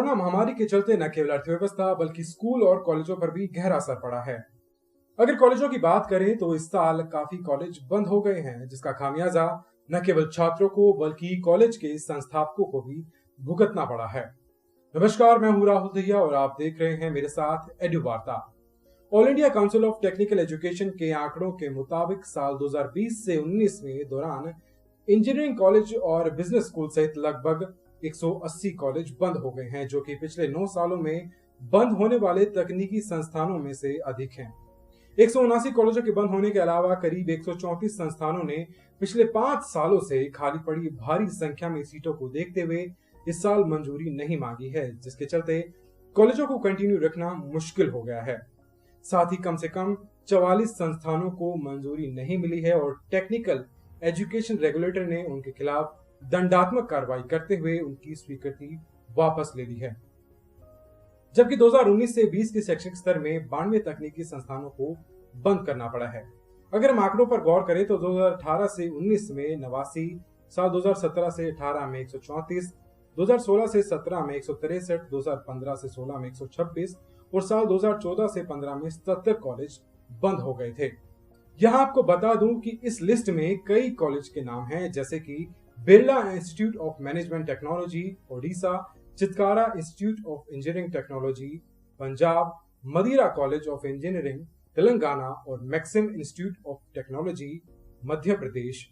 Corona महामारी के चलते न केवल अर्थव्यवस्था बल्कि स्कूल और कॉलेजों पर भी गहरा असर पड़ा है। अगर कॉलेजों की बात करें तो इस साल काफी कॉलेज बंद हो गए हैं, जिसका खामियाजा न केवल छात्रों को बल्कि कॉलेज के संस्थापकों को भी भुगतना पड़ा है। नमस्कार, मैं हूं राहुल दहिया और आप देख रहे हैं मेरे साथ एडु वार्ता। All India council of technical education के आंकड़ों के मुताबिक साल 2020 से 19 में दौरान इंजीनियरिंग कॉलेज और बिजनेस स्कूल सहित लगभग 180 कॉलेज बंद हो गए हैं, जो कि पिछले 9 सालों में बंद होने वाले तकनीकी संस्थानों में से अधिक हैं। 179 कॉलेजों के बंद होने के अलावा करीब 134 संस्थानों ने पिछले 5 सालों से खाली पड़ी भारी संख्या में सीटों को देखते हुए इस साल मंजूरी नहीं मांगी है, जिसके चलते कॉलेजों को कंटिन्यू रखना मुश्किल हो गया है। साथ ही कम से कम 44 संस्थानों को मंजूरी नहीं मिली है और टेक्निकल एजुकेशन रेगुलेटर ने उनके खिलाफ दंडात्मक कार्रवाई करते हुए उनकी स्वीकृति वापस ले ली है। जबकि 2019 से 20 के शैक्षणिक स्तर में 92 तकनीकी संस्थानों को बंद करना पड़ा है। अगर हम आंकड़ों पर गौर करें तो 2018 से 19 में 89, साल 2017 से 18 में 134, 2016 से 17 में 163, 2015 से 16 में 126 और साल 2014 से 15 में 77 कॉलेज बंद हो गए थे। यहाँ आपको बता दूं कि इस लिस्ट में कई कॉलेज के नाम हैं, जैसे कि Birla institute of management technology Odisha, Chitkara institute of engineering technology Punjab, मदिरा कॉलेज ऑफ इंजीनियरिंग तेलंगाना और maxim institute of technology Madhya Pradesh.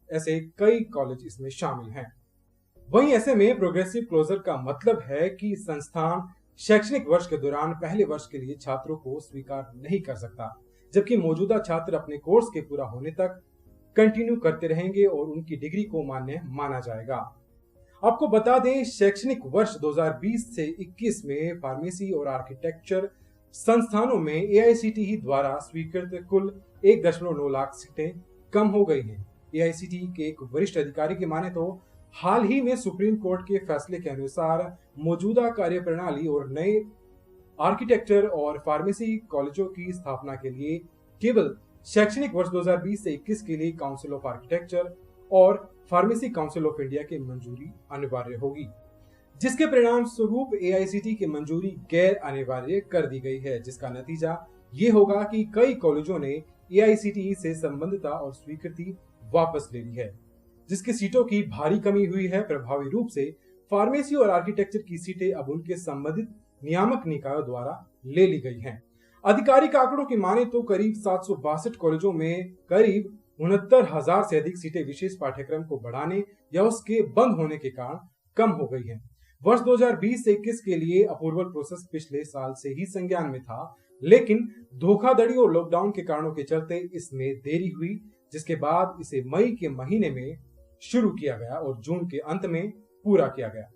ऐसे कई कॉलेज इसमें शामिल हैं। वहीं ऐसे में प्रोग्रेसिव क्लोजर का मतलब है कि संस्थान शैक्षणिक वर्ष के दौरान पहले वर्ष के लिए छात्रों को स्वीकार नहीं कर सकता, जबकि मौजूदा छात्र अपने कोर्स के पूरा होने तक कंटिन्यू करते रहेंगे और उनकी डिग्री को मान्य माना जाएगा। आपको बता दें, शैक्षणिक वर्ष 2020 से 21 में फार्मेसी और आर्किटेक्चर संस्थानों में एआईसीटीई द्वारा स्वीकृत कुल 1.9 लाख सीटें कम हो गई हैं। एआईसीटीई के एक वरिष्ठ अधिकारी की माने तो हाल ही में सुप्रीम कोर्ट के फैसले के अनुसार मौजूदा कार्यप्रणाली और नए आर्किटेक्चर और फार्मेसी कॉलेजों की स्थापना के लिए केवल शैक्षणिक वर्ष 2020 से 21 के लिए काउंसिल ऑफ आर्किटेक्चर और फार्मेसी काउंसिल ऑफ इंडिया की मंजूरी अनिवार्य होगी, जिसके परिणाम स्वरूप एआईसीटीई की मंजूरी गैर अनिवार्य कर दी गई है, जिसका नतीजा ये होगा कि कई कॉलेजों ने एआईसीटीई से संबद्धता और स्वीकृति वापस ले ली है, जिसकी सीटों की भारी कमी हुई है। प्रभावी रूप से फार्मेसी और आर्किटेक्चर की सीटें अब उनके संबंधित नियामक निकायों द्वारा ले ली गई हैं। आधिकारिक आंकड़ों की माने तो करीब 762 कॉलेजों में करीब 69,000 से अधिक सीटें विशेष पाठ्यक्रम को बढ़ाने या उसके बंद होने के कारण कम हो गई हैं। वर्ष 2020 से 21 के लिए अप्रूवल प्रोसेस पिछले साल से ही संज्ञान में था, लेकिन धोखाधड़ी और लॉकडाउन के कारणों के चलते इसमें देरी हुई, जिसके बाद इसे मई के महीने में शुरू किया गया और जून के अंत में पूरा किया गया।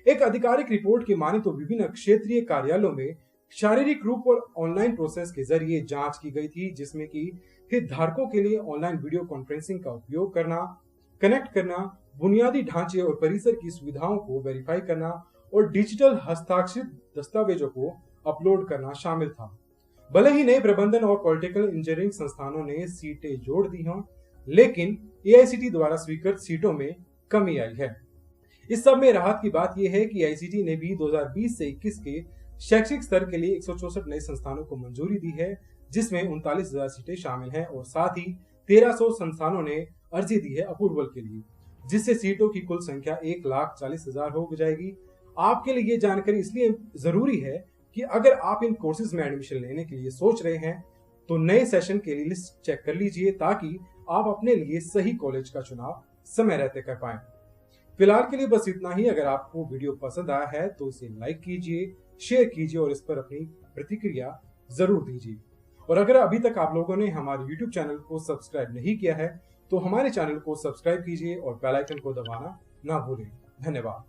एक आधिकारिक रिपोर्ट की माने तो विभिन्न क्षेत्रीय कार्यालयों में शारीरिक रूप और ऑनलाइन प्रोसेस के जरिए जांच की गई थी, जिसमें कि हितधारकों के लिए ऑनलाइन वीडियो कॉन्फ्रेंसिंग का उपयोग करना, कनेक्ट करना, बुनियादी ढांचे और परिसर की सुविधाओं को वेरीफाई करना और डिजिटल हस्ताक्षरित दस्तावेजों को अपलोड करना शामिल था। भले ही नए प्रबंधन और पॉलिटिकल इंजीनियरिंग संस्थानों ने सीटें जोड़ दी हों, लेकिन एआईसीटीई द्वारा स्वीकृत सीटों में कमी आई है। इस सब में राहत की बात यह है कि एआईसीटीई ने भी 2020 से 21 के शैक्षिक स्तर के लिए 164 नए संस्थानों को मंजूरी दी है, जिसमें 39,000 सीटें शामिल हैं और साथ ही 1300 संस्थानों ने अर्जी दी है अप्रूवल के लिए, जिससे सीटों की कुल संख्या 1,40,000 हो जाएगी। आपके लिए ये जानकारी इसलिए जरूरी है कि अगर आप इन कोर्सेज में एडमिशन लेने के लिए सोच रहे हैं तो नए सेशन के लिए लिस्ट चेक कर लीजिए, ताकि आप अपने लिए सही कॉलेज का चुनाव समय रहते कर पाएं। फिलहाल के लिए बस इतना ही। अगर आपको वीडियो पसंद आया है तो इसे लाइक कीजिए, शेयर कीजिए और इस पर अपनी प्रतिक्रिया जरूर दीजिए। और अगर अभी तक आप लोगों ने हमारे YouTube चैनल को सब्सक्राइब नहीं किया है तो हमारे चैनल को सब्सक्राइब कीजिए और बेल आइकन को दबाना ना भूलें। धन्यवाद।